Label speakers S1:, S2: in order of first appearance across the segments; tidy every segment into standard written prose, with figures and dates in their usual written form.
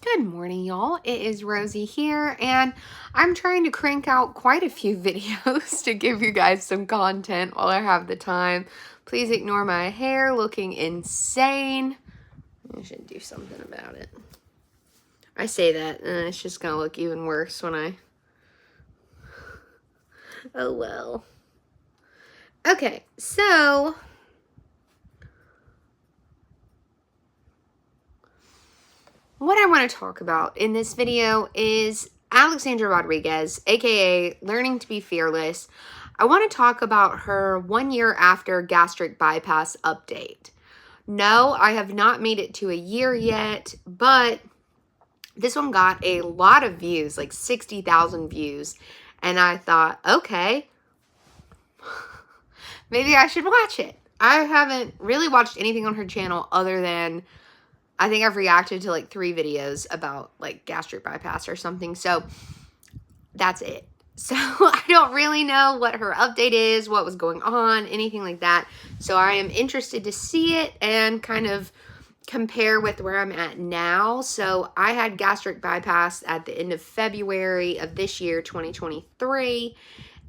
S1: Good morning, y'all. It is Rosie here, and I'm trying to crank out quite a few videos to give you guys some content while I have the time. Please ignore my hair looking insane. I should do something about it. I say that, and it's just gonna look even worse when I... Oh, well. Okay, so... what I want to talk about in this video is Alexandra Rodriguez, aka Learning to Be Fearless. I want to talk about her 1 year after gastric bypass update. No, I have not made it to a year yet, but this one got a lot of views, like 60,000 views. And I thought, okay, maybe I should watch it. I haven't really watched anything on her channel other than I think I've reacted to like 3 videos about like gastric bypass or something. So that's it. So I don't really know what her update is, what was going on, anything like that. So I am interested to see it and kind of compare with where I'm at now. So I had gastric bypass at the end of February of this year, 2023.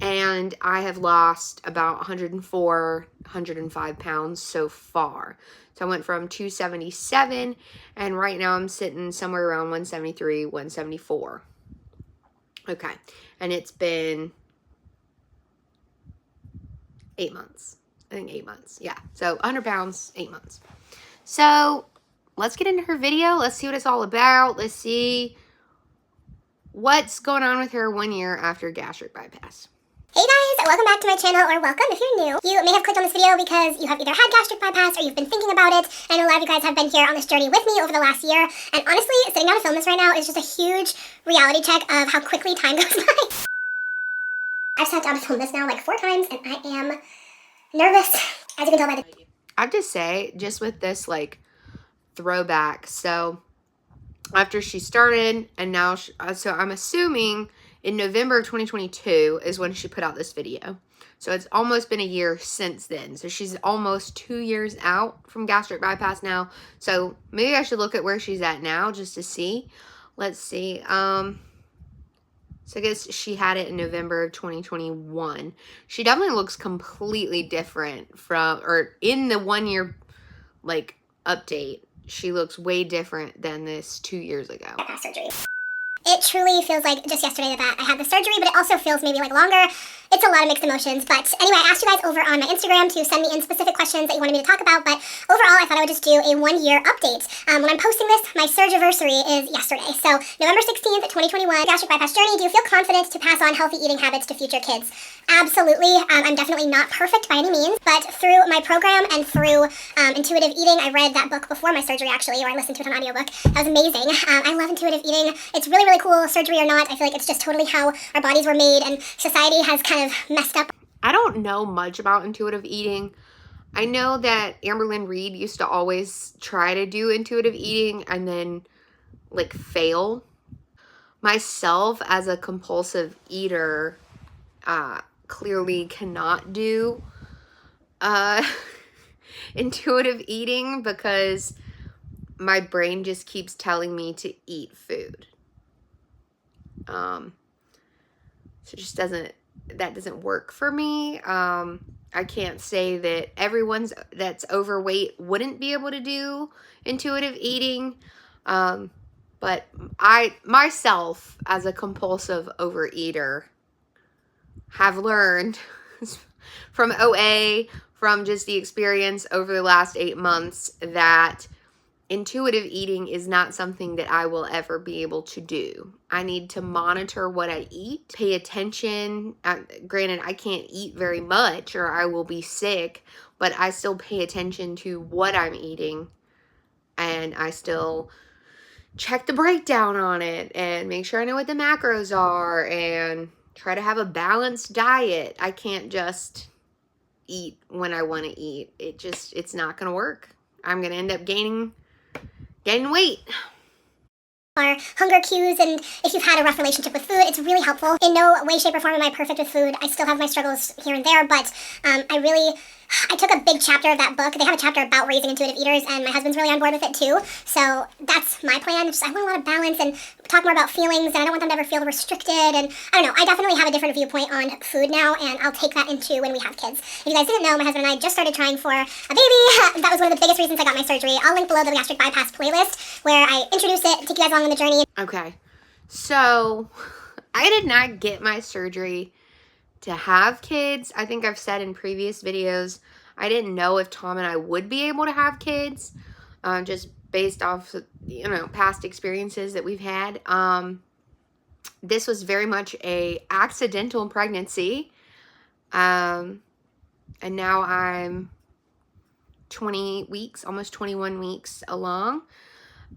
S1: And I have lost about 104, 105 pounds so far. So I went from 277, and right now I'm sitting somewhere around 173, 174. Okay, and it's been 8 months. I think 8 months, yeah. So 100 pounds, 8 months. So let's get into her video. Let's see what it's all about. Let's see what's going on with her 1 year after gastric bypass.
S2: Hey guys, welcome back to my channel, or welcome if you're new. You may have clicked on this video because you have either had gastric bypass or you've been thinking about it. I know a lot of you guys have been here on this journey with me over the last year, and honestly, sitting down to film this right now is just a huge reality check of how quickly time goes by. I've sat down to film this now like 4 times, and I am nervous, as you can tell by the...
S1: I have to say, just with this like throwback, so after she started, and now, so I'm assuming in November of 2022 is when she put out this video. So it's almost been a year since then. So she's almost 2 years out from gastric bypass now. So maybe I should look at where she's at now just to see. Let's see. So I guess she had it in November of 2021. She definitely looks completely different from, or in the 1 year like update, she looks way different than this 2 years ago.
S2: Bypass surgery. It truly feels like just yesterday that I had the surgery, but it also feels maybe like longer. It's a lot of mixed emotions. But anyway, I asked you guys over on my Instagram to send me in specific questions that you wanted me to talk about. But overall, I thought I would just do a 1 year update. When I'm posting this, my surgiversary is yesterday. So November 16th, 2021, gastric bypass journey. Do you feel confident to pass on healthy eating habits to future kids? Absolutely. I'm definitely not perfect by any means, but through my program and through intuitive eating, I read that book before my surgery actually, or I listened to it on audiobook. That was amazing. I love intuitive eating. It's really, really cool, surgery or not. I feel like it's just totally how our bodies were made, and society has kind of messed up.
S1: I don't know much about intuitive eating. I know that Amberlynn Reed used to always try to do intuitive eating and then like fail. Myself as a compulsive eater clearly cannot do intuitive eating because my brain just keeps telling me to eat food. So it just that doesn't work for me. I can't say that everyone that's overweight wouldn't be able to do intuitive eating. But I, myself, as a compulsive overeater, have learned from OA, from just the experience over the last 8 months, that intuitive eating is not something that I will ever be able to do. I need to monitor what I eat, pay attention. Granted, I can't eat very much or I will be sick, but I still pay attention to what I'm eating, and I still check the breakdown on it and make sure I know what the macros are and try to have a balanced diet. I can't just eat when I want to eat. It's not going to work. I'm going to end up gaining weight.
S2: Our hunger cues, and if you've had a rough relationship with food, it's really helpful. In no way, shape, or form am I perfect with food. I still have my struggles here and there, but I really I took a big chapter of that book. They have a chapter about raising intuitive eaters, and my husband's really on board with it too. So that's my plan. Just, I want a lot of balance and talk more about feelings, and I don't want them to ever feel restricted. And I don't know, I definitely have a different viewpoint on food now, and I'll take that into when we have kids. If you guys didn't know, my husband and I just started trying for a baby. That was one of the biggest reasons I got my surgery. I'll link below the gastric bypass playlist where I introduce it, take you guys along on the journey.
S1: Okay, so I did not get my surgery to have kids. I think I've said in previous videos, I didn't know if Tom and I would be able to have kids, just based off, you know, past experiences that we've had. This was very much a accidental pregnancy, and now I'm 20 weeks, almost 21 weeks along.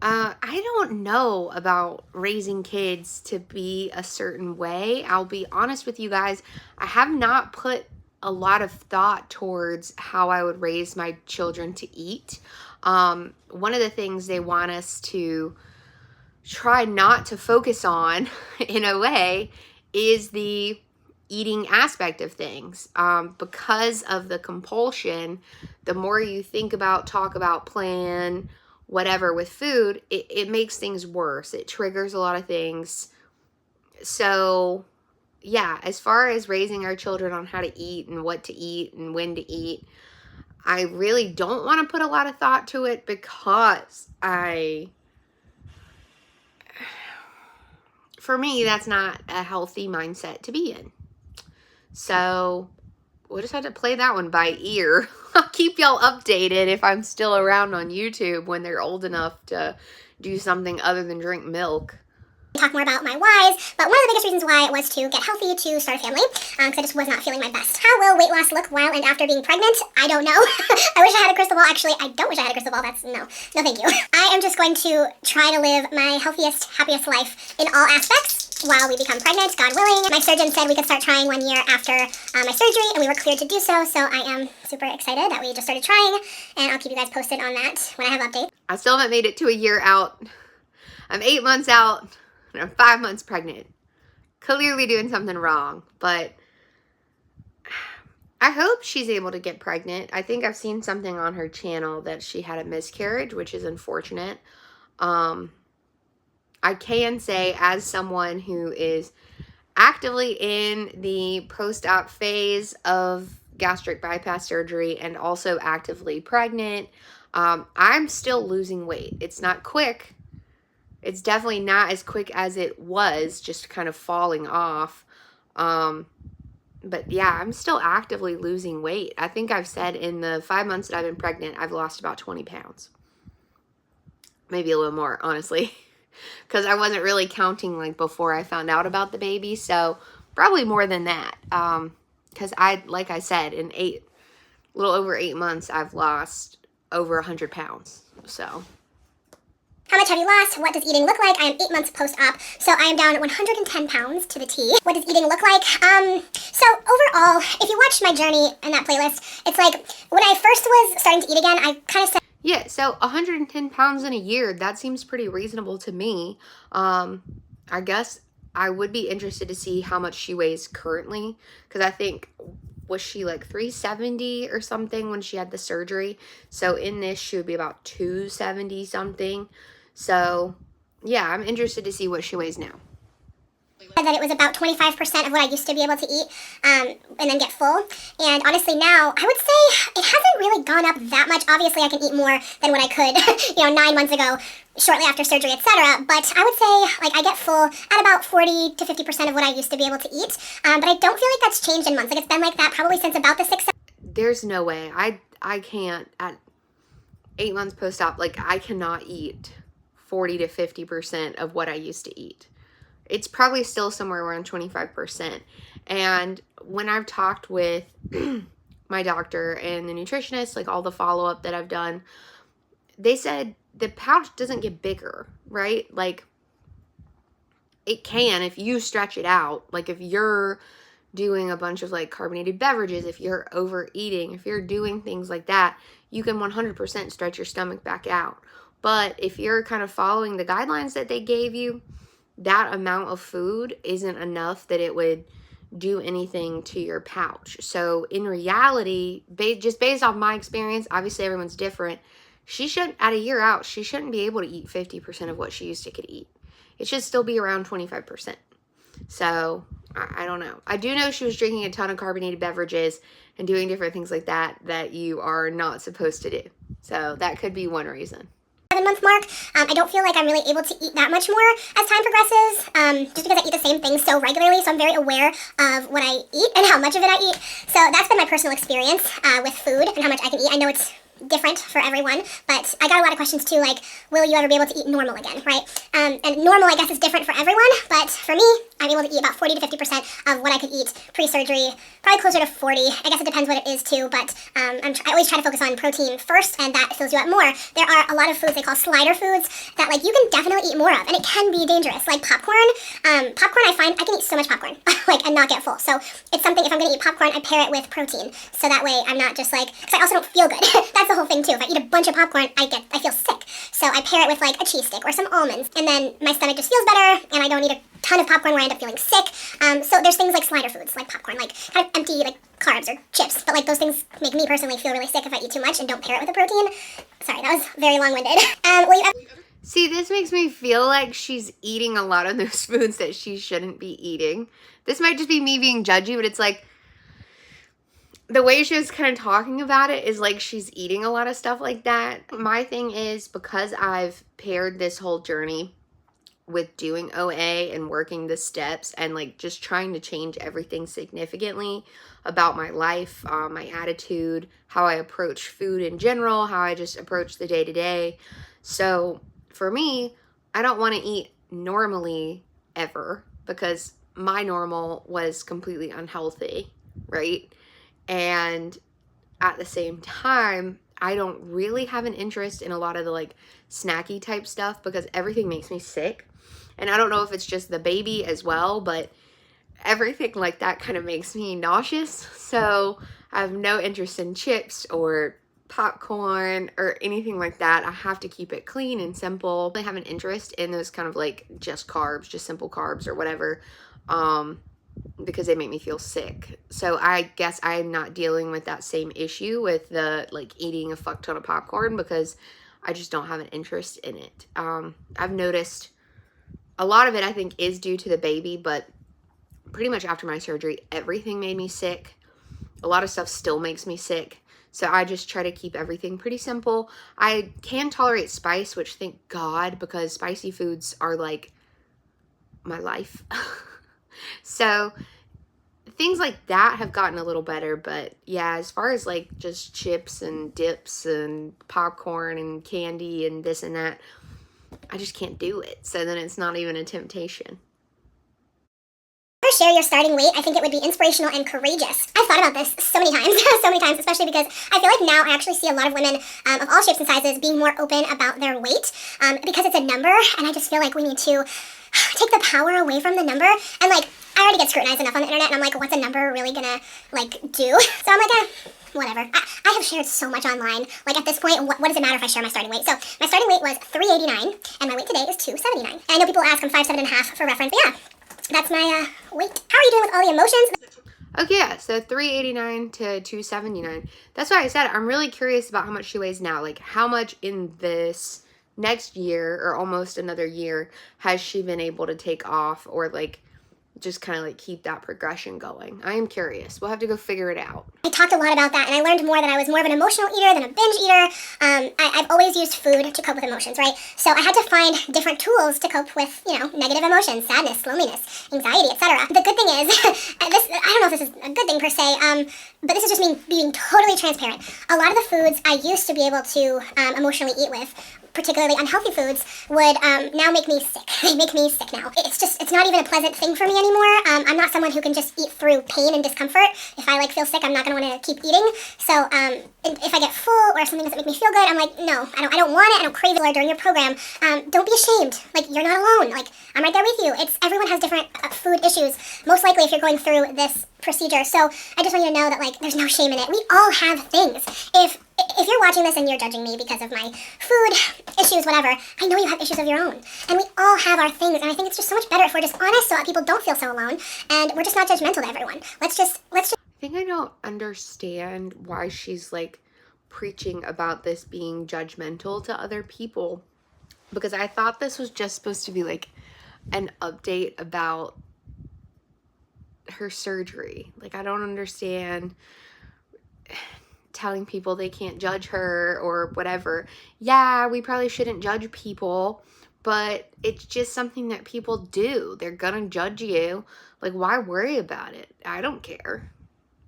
S1: I don't know about raising kids to be a certain way. I'll be honest with you guys. I have not put a lot of thought towards how I would raise my children to eat. One of the things they want us to try not to focus on in a way is the eating aspect of things. Because of the compulsion, the more you think about, talk about, plan, whatever with food, it makes things worse. It triggers a lot of things. So yeah, as far as raising our children on how to eat and what to eat and when to eat, I really don't want to put a lot of thought to it because for me, that's not a healthy mindset to be in. So we'll just have to play that one by ear. I'll keep y'all updated if I'm still around on YouTube when they're old enough to do something other than drink milk.
S2: Talk more about my whys, but one of the biggest reasons why was to get healthy, to start a family, because I just was not feeling my best. How will weight loss look while and after being pregnant? I don't know. I wish I had a crystal ball. Actually, I don't wish I had a crystal ball. That's no thank you. I am just going to try to live my healthiest, happiest life in all aspects while we become pregnant, God willing. My surgeon said we could start trying 1 year after my surgery, and we were cleared to do so, so I am super excited that we just started trying, and I'll keep you guys posted on that when I have updates.
S1: I still haven't made it to a year out. I'm 8 months out. I'm 5 months pregnant. Clearly doing something wrong, but I hope she's able to get pregnant. I think I've seen something on her channel that she had a miscarriage, which is unfortunate. I can say, as someone who is actively in the post-op phase of gastric bypass surgery and also actively pregnant, I'm still losing weight. It's not quick. It's definitely not as quick as it was, just kind of falling off. But yeah, I'm still actively losing weight. I think I've said in the 5 months that I've been pregnant, I've lost about 20 pounds. Maybe a little more, honestly. Because I wasn't really counting like before I found out about the baby. So probably more than that. Because like I said, in a little over 8 months, I've lost over 100 pounds. So
S2: how much have you lost? What does eating look like? I am 8 months post-op, so I am down 110 pounds to the T. What does eating look like? So overall, if you watched my journey in that playlist, it's like when I first was starting to eat again, I kind of said,
S1: yeah, so 110 pounds in a year, that seems pretty reasonable to me. I guess I would be interested to see how much she weighs currently, because I think, was she like 370 or something when she had the surgery? So in this, she would be about 270 something. So yeah, I'm interested to see what she weighs now.
S2: that it was about 25% of what I used to be able to eat, and then get full. And honestly now, I would say it hasn't really gone up that much. Obviously I can eat more than what I could, 9 months ago, shortly after surgery, etc. But I would say like I get full at about 40 to 50% of what I used to be able to eat. But I don't feel like that's changed in months. Like it's been like that probably since about the 6th.
S1: There's no way. I can't, at 8 months post-op, like I cannot eat 40 to 50% of what I used to eat. It's probably still somewhere around 25%. And when I've talked with my doctor and the nutritionist, like all the follow-up that I've done, they said the pouch doesn't get bigger, right? Like it can if you stretch it out. Like if you're doing a bunch of like carbonated beverages, if you're overeating, if you're doing things like that, you can 100% stretch your stomach back out. But if you're kind of following the guidelines that they gave you, that amount of food isn't enough that it would do anything to your pouch. So in reality, just based off my experience, obviously everyone's different, she shouldn't, at a year out, she shouldn't be able to eat 50% of what she used to could eat. It should still be around 25%. So I don't know. I do know she was drinking a ton of carbonated beverages and doing different things like that you are not supposed to do. So that could be one reason.
S2: 7-month mark, I don't feel like I'm really able to eat that much more as time progresses, just because I eat the same things so regularly, so I'm very aware of what I eat and how much of it I eat. So that's been my personal experience with food and how much I can eat. I know it's different for everyone, but I got a lot of questions too, like, will you ever be able to eat normal again, right? And normal, I guess, is different for everyone, but for me, I'm able to eat about 40 to 50% of what I could eat pre-surgery, probably closer to 40. I guess it depends what it is too, but I always try to focus on protein first, and that fills you up more. There are a lot of foods they call slider foods that, like, you can definitely eat more of, and it can be dangerous, like popcorn. Popcorn, I find I can eat so much popcorn, like, and not get full. So it's something, if I'm going to eat popcorn, I pair it with protein, so that way I'm not just like, because I also don't feel good. That's the whole thing too. If I eat a bunch of popcorn, I feel sick. So I pair it with like a cheese stick or some almonds, and then my stomach just feels better, and I don't eat a ton of popcorn where I end up feeling sick. So there's things like slider foods, like popcorn, like kind of empty like carbs or chips, but like those things make me personally feel really sick if I eat too much and don't pair it with a protein. Sorry, that was very long-winded. Will you ever...
S1: See, this makes me feel like she's eating a lot of those foods that she shouldn't be eating. This might just be me being judgy, but it's like, the way she was kind of talking about it is like she's eating a lot of stuff like that. My thing is, because I've paired this whole journey with doing OA and working the steps and like just trying to change everything significantly about my life, my attitude, how I approach food in general, how I just approach the day-to-day. So for me, I don't want to eat normally ever, because my normal was completely unhealthy, right? And at the same time, I don't really have an interest in a lot of the like snacky type stuff, because everything makes me sick. And I don't know if it's just the baby as well, but everything like that kind of makes me nauseous. So I have no interest in chips or popcorn or anything like that. I have to keep it clean and simple. I have an interest in those kind of like just carbs, just simple carbs or whatever. Because they make me feel sick. So I guess I'm not dealing with that same issue with the like eating a fuck ton of popcorn, because I just don't have an interest in it. I've noticed a lot of it I think is due to the baby, but pretty much after my surgery, everything made me sick. A lot of stuff still makes me sick. So I just try to keep everything pretty simple. I can tolerate spice, which thank God, because spicy foods are like my life. So things like that have gotten a little better, but yeah, as far as like just chips and dips and popcorn and candy and this and that, I just can't do it. So then it's not even a temptation.
S2: Share your starting weight, I think it would be inspirational and courageous. I've thought about this so many times, especially because I feel like now I actually see a lot of women of all shapes and sizes being more open about their weight, because it's a number, and I just feel like we need to take the power away from the number. And like, I already get scrutinized enough on the internet, and I'm like, what's a number really gonna like do? So I'm like, whatever. I have shared so much online. Like at this point, what does it matter if I share my starting weight? So my starting weight was 389, and my weight today is 279. And I know people ask, I'm 5'7.5" for reference, but yeah. That's my weight. How are you doing with all the emotions?
S1: Okay, yeah, so 389 to 279. That's why I said I'm really curious about how much she weighs now. Like, how much in this next year or almost another year has she been able to take off, or like just kind of like keep that progression going? I am curious. We'll have to go figure it out.
S2: I talked a lot about that, and I learned more that I was more of an emotional eater than a binge eater. I've always used food to cope with emotions, right? So I had to find different tools to cope with, you know, negative emotions, sadness, loneliness, anxiety, etc. The good thing is, I don't know if this is a good thing per se, but this is just me being totally transparent. A lot of the foods I used to be able to emotionally eat with, particularly unhealthy foods, would now make me sick. They make me sick now. It's not even a pleasant thing for me anymore. I'm not someone who can just eat through pain and discomfort. If I like feel sick, I'm not gonna want to keep eating. So if I get full or something doesn't make me feel good, I'm like, no, I don't want it. I don't crave it. Or during your program, don't be ashamed. Like, you're not alone. Like, I'm right there with you. Everyone has different food issues. Most likely if you're going through this procedure. So I just want you to know that like there's no shame in it. We all have things. If you're watching this and you're judging me because of my food issues, whatever. I know you have issues of your own. And we all have our things. And I think it's just so much better if we're just honest so that people don't feel so alone. And we're just not judgmental to everyone. Let's just.
S1: I think I don't understand why she's like preaching about this being judgmental to other people, because I thought this was just supposed to be like an update about her surgery. Like, I don't understand telling people they can't judge her or whatever. Yeah, we probably shouldn't judge people, but it's just something that people do. They're gonna judge you. Like, why worry about it? I don't care.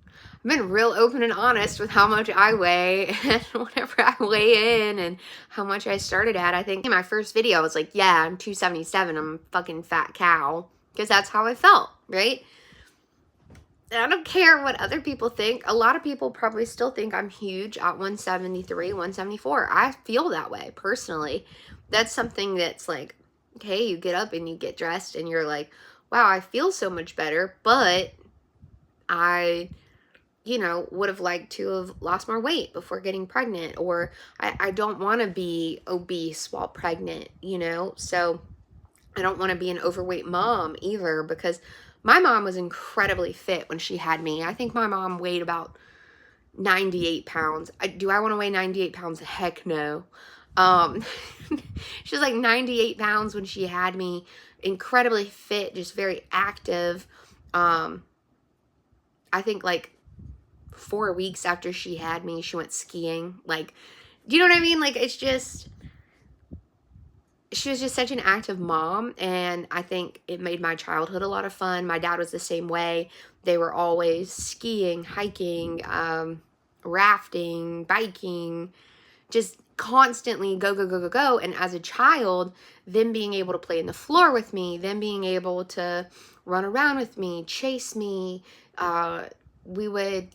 S1: I've been real open and honest with how much I weigh and whatever I weigh in and how much I started at. I think in my first video I was like, yeah, I'm 277, I'm a fucking fat cow, because that's how I felt, right? And I don't care what other people think. A lot of people probably still think I'm huge at 173, 174. I feel that way personally. That's something that's like, okay, you get up and you get dressed and you're like, wow, I feel so much better, but I would have liked to have lost more weight before getting pregnant, or I don't want to be obese while pregnant, so I don't want to be an overweight mom either, because my mom was incredibly fit when she had me. I think my mom weighed about 98 pounds. Do I want to weigh 98 pounds? Heck no. She was like 98 pounds when she had me, incredibly fit, just very active. I think like 4 weeks after she had me, she went skiing. Like, do you know what I mean? Like, it's just, she was just such an active mom, and I think it made my childhood a lot of fun. My dad was the same way. They were always skiing, hiking, rafting, biking, just constantly go, go, go, go, go. And as a child, them being able to play in the floor with me, them being able to run around with me, chase me, we would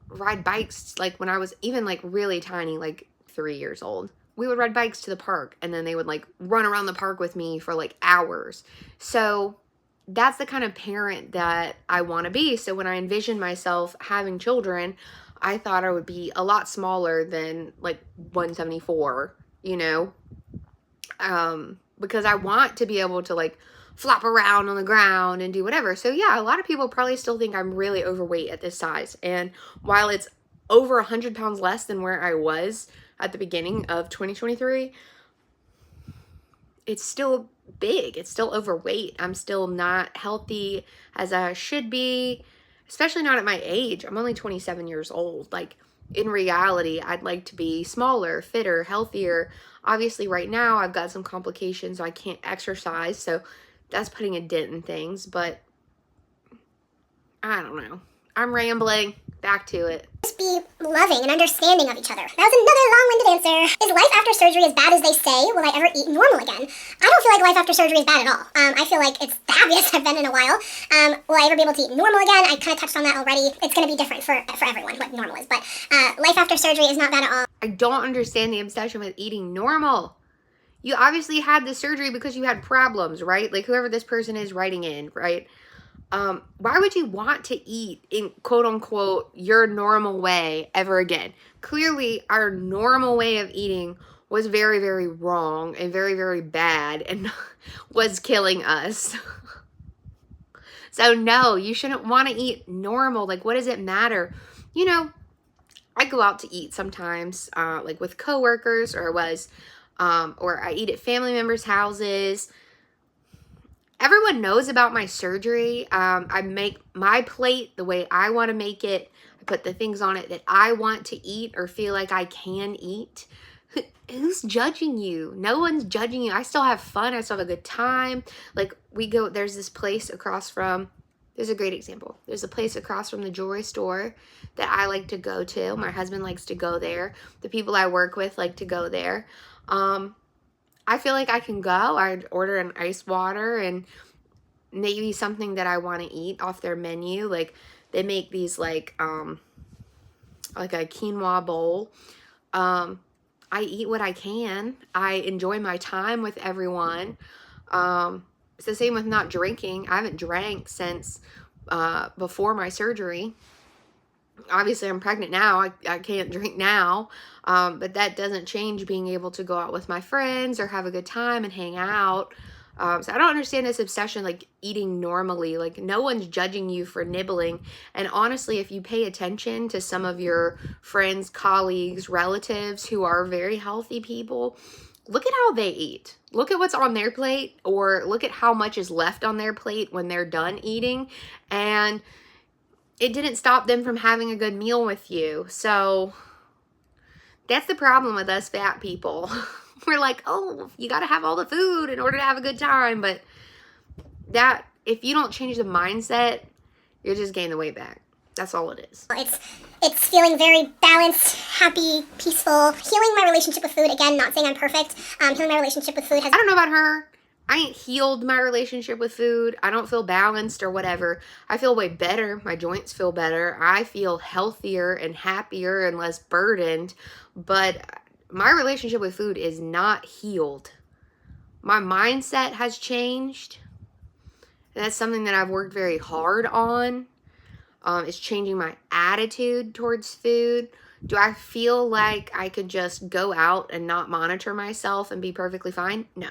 S1: ride bikes, like when I was even like really tiny, like 3 years old. We would ride bikes to the park, and then they would like run around the park with me for like hours. So that's the kind of parent that I want to be. So when I envisioned myself having children, I thought I would be a lot smaller than like 174, because I want to be able to like flop around on the ground and do whatever. So yeah, a lot of people probably still think I'm really overweight at this size. And while it's over 100 pounds less than where I was at the beginning of 2023, it's still big. It's still overweight. I'm still not healthy as I should be, especially not at my age. I'm only 27 years old. Like, in reality, I'd like to be smaller, fitter, healthier. Obviously, right now, I've got some complications, so I can't exercise, so that's putting a dent in things, but I don't know. I'm rambling. Back to it.
S2: Just be loving and understanding of each other. That was another long-winded answer. Is life after surgery as bad as they say? Will I ever eat normal again? I don't feel like life after surgery is bad at all. I feel like it's the happiest I've been in a while. Will I ever be able to eat normal again? I kind of touched on that already. It's going to be different for everyone, what normal is. But life after surgery is not bad at all.
S1: I don't understand the obsession with eating normal. You obviously had the surgery because you had problems, right? Like, whoever this person is writing in, right? Why would you want to eat in quote unquote your normal way ever again? Clearly, our normal way of eating was very, very wrong and very, very bad and was killing us. So no, you shouldn't want to eat normal. Like, what does it matter? I go out to eat sometimes, like with coworkers, or I eat at family members' houses. Everyone knows about my surgery. I make my plate the way I want to make it. I put the things on it that I want to eat or feel like I can eat. Who's judging you? No one's judging you. I still have fun. I still have a good time. Like, there's this place there's a great example. There's a place across from the jewelry store that I like to go to. My husband likes to go there. The people I work with like to go there. I feel like I can go. I'd order an ice water and maybe something that I want to eat off their menu. Like, they make these like a quinoa bowl. I eat what I can. I enjoy my time with everyone. It's the same with not drinking. I haven't drank since before my surgery. Obviously, I'm pregnant now. I can't drink now. But that doesn't change being able to go out with my friends or have a good time and hang out. So I don't understand this obsession, like eating normally. Like, no one's judging you for nibbling. And honestly, if you pay attention to some of your friends, colleagues, relatives who are very healthy people, look at how they eat. Look at what's on their plate, or look at how much is left on their plate when they're done eating. And it didn't stop them from having a good meal with you. So that's the problem with us fat people. We're like, oh, you got to have all the food in order to have a good time. But that, if you don't change the mindset, you're just gaining the weight back. That's all it is.
S2: It's feeling very balanced, happy, peaceful, healing my relationship with food. Again, not saying I'm perfect. Healing my relationship with food has...
S1: I don't know about her. I ain't healed my relationship with food. I don't feel balanced or whatever. I feel way better. My joints feel better. I feel healthier and happier and less burdened. But my relationship with food is not healed. My mindset has changed. That's something that I've worked very hard on. It's changing my attitude towards food. Do I feel like I could just go out and not monitor myself and be perfectly fine? No.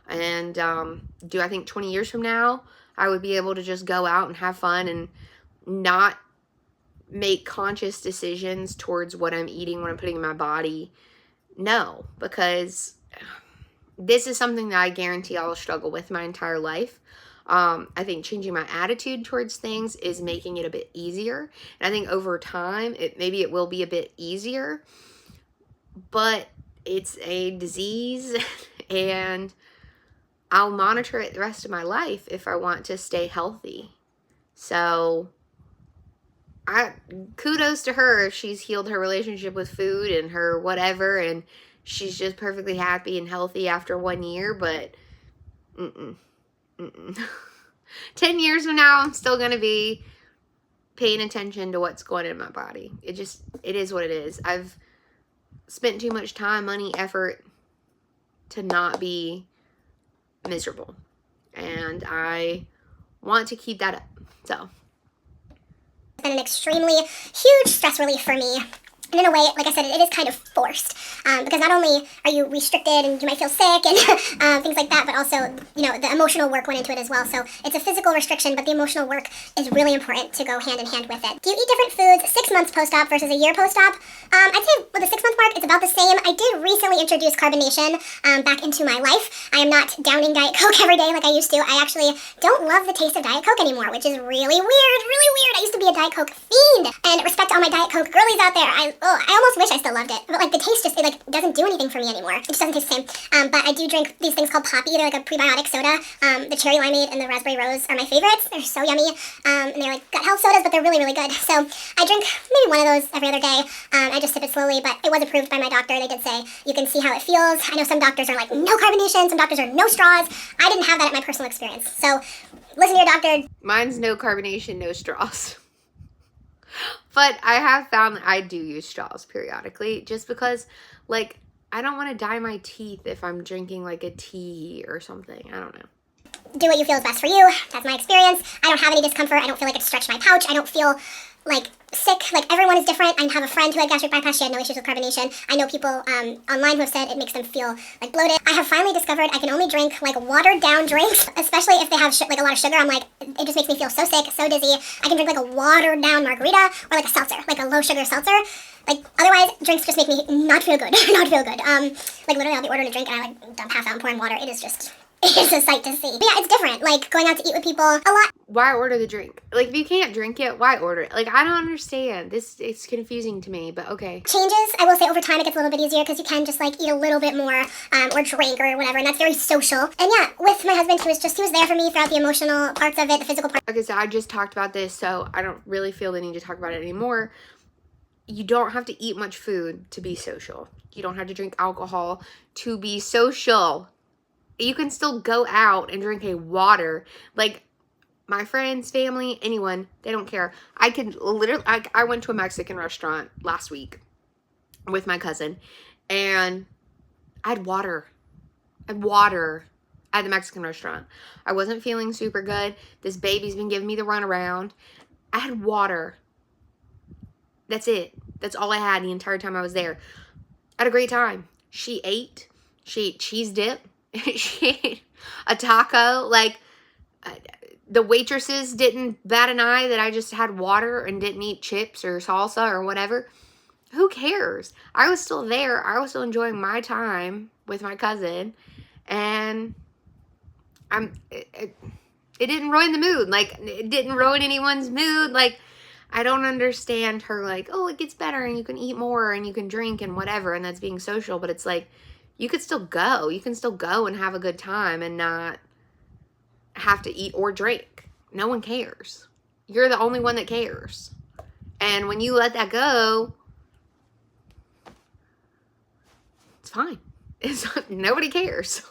S1: And do I think 20 years from now I would be able to just go out and have fun and not make conscious decisions towards what I'm eating, what I'm putting in my body? No, because this is something that I guarantee I will struggle with my entire life. I think changing my attitude towards things is making it a bit easier. And I think over time, maybe it will be a bit easier, but it's a disease and I'll monitor it the rest of my life if I want to stay healthy. So kudos to her if she's healed her relationship with food and her whatever, and she's just perfectly happy and healthy after 1 year. But 10 years from now, I'm still going to be paying attention to what's going on in my body. It is what it is. I've spent too much time, money, effort to not be miserable. And I want to keep that up. So
S2: it's been an extremely huge stress relief for me. And in a way, like I said, it is kind of forced, because not only are you restricted and you might feel sick and things like that, but also, the emotional work went into it as well. So it's a physical restriction, but the emotional work is really important to go hand in hand with it. Do you eat different foods 6 months post-op versus a year post-op? I'd say with the 6 month mark, it's about the same. I did recently introduce carbonation back into my life. I am not downing Diet Coke every day like I used to. I actually don't love the taste of Diet Coke anymore, which is really weird, really weird. I used to be a Diet Coke fiend. And respect to all my Diet Coke girlies out there. I almost wish I still loved it, but the taste just, it doesn't do anything for me anymore. It just doesn't taste the same. But I do drink these things called Poppy. They're like a prebiotic soda. The cherry limeade and the raspberry rose are my favorites. They're so yummy. And they're like gut health sodas, but they're really, really good. So I drink maybe one of those every other day. I just sip it slowly, but it was approved by my doctor. They did say you can see how it feels. I know some doctors are like no carbonation, some doctors are no straws. I didn't have that at my personal experience. So listen to your doctor.
S1: Mine's no carbonation, no straws. But I have found that I do use straws periodically just because, I don't want to dye my teeth if I'm drinking, a tea or something. I don't know.
S2: Do what you feel is best for you. That's my experience. I don't have any discomfort. I don't feel like it stretched my pouch. I don't feel, sick. Everyone is different. I have a friend who had gastric bypass. She had no issues with carbonation. I know people online who have said it makes them feel, bloated. I have finally discovered I can only drink, watered-down drinks, especially if they have, a lot of sugar. I'm it just makes me feel so sick, so dizzy. I can drink, a watered-down margarita or, a seltzer, a low-sugar seltzer. Otherwise, drinks just make me not feel good. Not feel good. Literally, I'll be ordering a drink and I, dump half out and pour in water. It is a sight to see. But yeah, it's different. Going out to eat with people a lot.
S1: Why order the drink? If you can't drink it, why order it? I don't understand. It's confusing to me, but okay.
S2: Changes, I will say over time it gets a little bit easier because you can just eat a little bit more or drink or whatever, and that's very social. And yeah, with my husband, he was there for me throughout the emotional parts of it, the physical part.
S1: Like I said, I just talked about this, so I don't really feel the need to talk about it anymore. You don't have to eat much food to be social. You don't have to drink alcohol to be social. You can still go out and drink a water. My friends, family, anyone, they don't care. I could literally, I went to a Mexican restaurant last week with my cousin, and I had water. At the Mexican restaurant. I wasn't feeling super good. This baby's been giving me the runaround. I had water. That's it. That's all I had the entire time I was there. I had a great time. She ate cheese dip. She ate a taco. Like, the waitresses didn't bat an eye that I just had water and didn't eat chips or salsa or whatever. Who cares? I was still there. I was still enjoying my time with my cousin. And it didn't ruin the mood. Like, it didn't ruin anyone's mood. Like, I don't understand her, like, oh, it gets better and you can eat more and you can drink and whatever, and that's being social. But it's like, you could still go. You can still go and have a good time and not have to eat or drink. No one cares. You're the only one that cares. And when you let that go, it's fine. Nobody cares.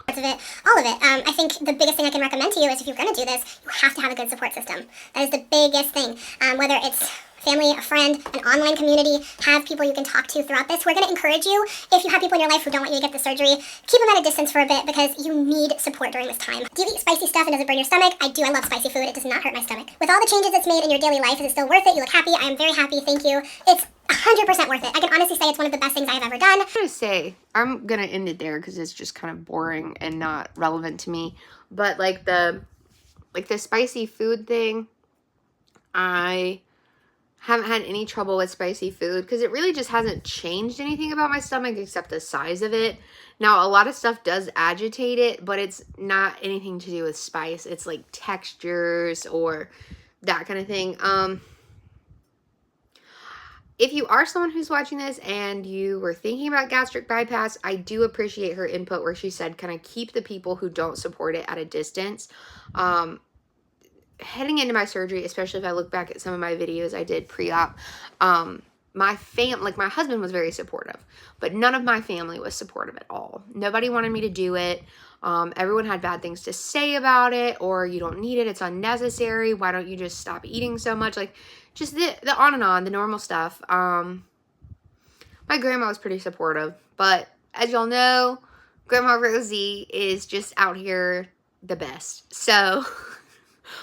S2: Of it, all of it. I think the biggest thing I can recommend to you is if you're going to do this, you have to have a good support system. That is the biggest thing. Whether it's family, a friend, an online community, have people you can talk to throughout this. We're going to encourage you, if you have people in your life who don't want you to get the surgery, keep them at a distance for a bit because you need support during this time. Do you eat spicy stuff and does it burn your stomach? I do. I love spicy food. It does not hurt my stomach. With all the changes it's made in your daily life, is it still worth it? You look happy. I am very happy. Thank you. It's 100% worth it. I can honestly say it's one of the best things I've ever done.
S1: I'm gonna end it there because it's just kind of boring and not relevant to me. But like the spicy food thing, I haven't had any trouble with spicy food because it really just hasn't changed anything about my stomach except the size of it. Now, a lot of stuff does agitate it, but it's not anything to do with spice. It's like textures or that kind of thing. If you are someone who's watching this and you were thinking about gastric bypass, I do appreciate her input where she said kind of keep the people who don't support it at a distance. Heading into my surgery, especially if I look back at some of my videos I did pre-op, my husband was very supportive, but none of my family was supportive at all. Nobody wanted me to do it. Everyone had bad things to say about it, or you don't need it, it's unnecessary, why don't you just stop eating so much? Like, just the on and on, the normal stuff. My grandma was pretty supportive, but as y'all know, Grandma Rosie is just out here the best. So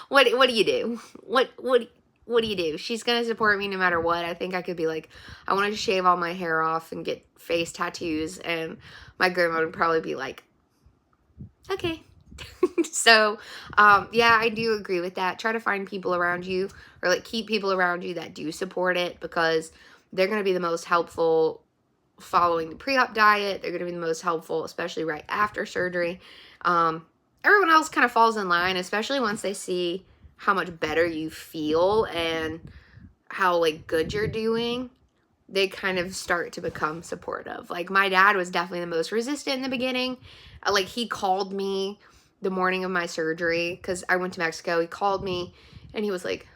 S1: what do you do? What do you do? She's gonna support me no matter what. I think I could be like, I wanted to shave all my hair off and get face tattoos, and my grandma would probably be like, okay. So, yeah, I do agree with that. Try to find people around you, or like keep people around you that do support it, because they're going to be the most helpful following the pre-op diet. They're going to be the most helpful, especially right after surgery. Everyone else kind of falls in line, especially once they see how much better you feel and how like good you're doing. They kind of start to become supportive. Like, my dad was definitely the most resistant in the beginning. Like, he called me the morning of my surgery because I went to Mexico. He called me and he was like,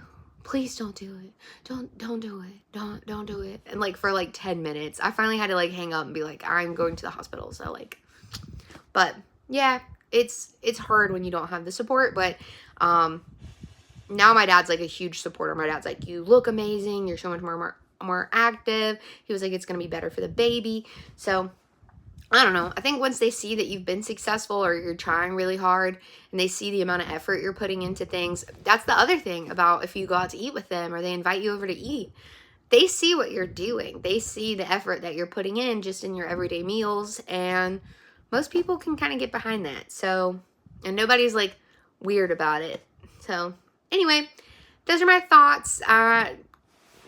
S1: please don't do it. Don't do it. Don't do it. And like for like 10 minutes, I finally had to like hang up and be like, I'm going to the hospital. So like, but yeah, it's hard when you don't have the support. But now my dad's like a huge supporter. My dad's like, you look amazing. You're so much more active. He was like, it's going to be better for the baby. So I don't know. I think once they see that you've been successful or you're trying really hard and they see the amount of effort you're putting into things, that's the other thing about if you go out to eat with them or they invite you over to eat. They see what you're doing. They see the effort that you're putting in just in your everyday meals, and most people can kind of get behind that. So, and nobody's like weird about it. So anyway, those are my thoughts.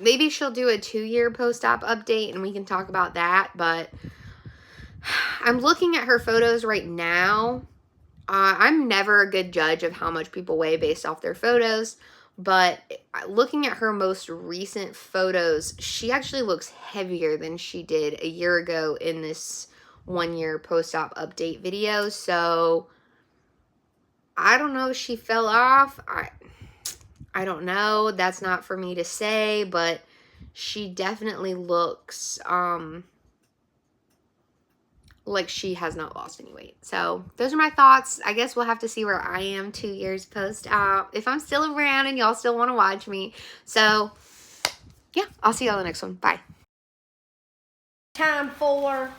S1: Maybe she'll do a 2-year post-op update and we can talk about that, but I'm looking at her photos right now. I'm never a good judge of how much people weigh based off their photos, but looking at her most recent photos, she actually looks heavier than she did a year ago in this 1-year post-op update video. So I don't know if she fell off. I don't know. That's not for me to say, but she definitely looks like she has not lost any weight. So those are my thoughts. I guess we'll have to see where I am 2 years post-op, if I'm still around and y'all still want to watch me. So yeah, I'll see y'all in the next one. Bye.
S3: Time for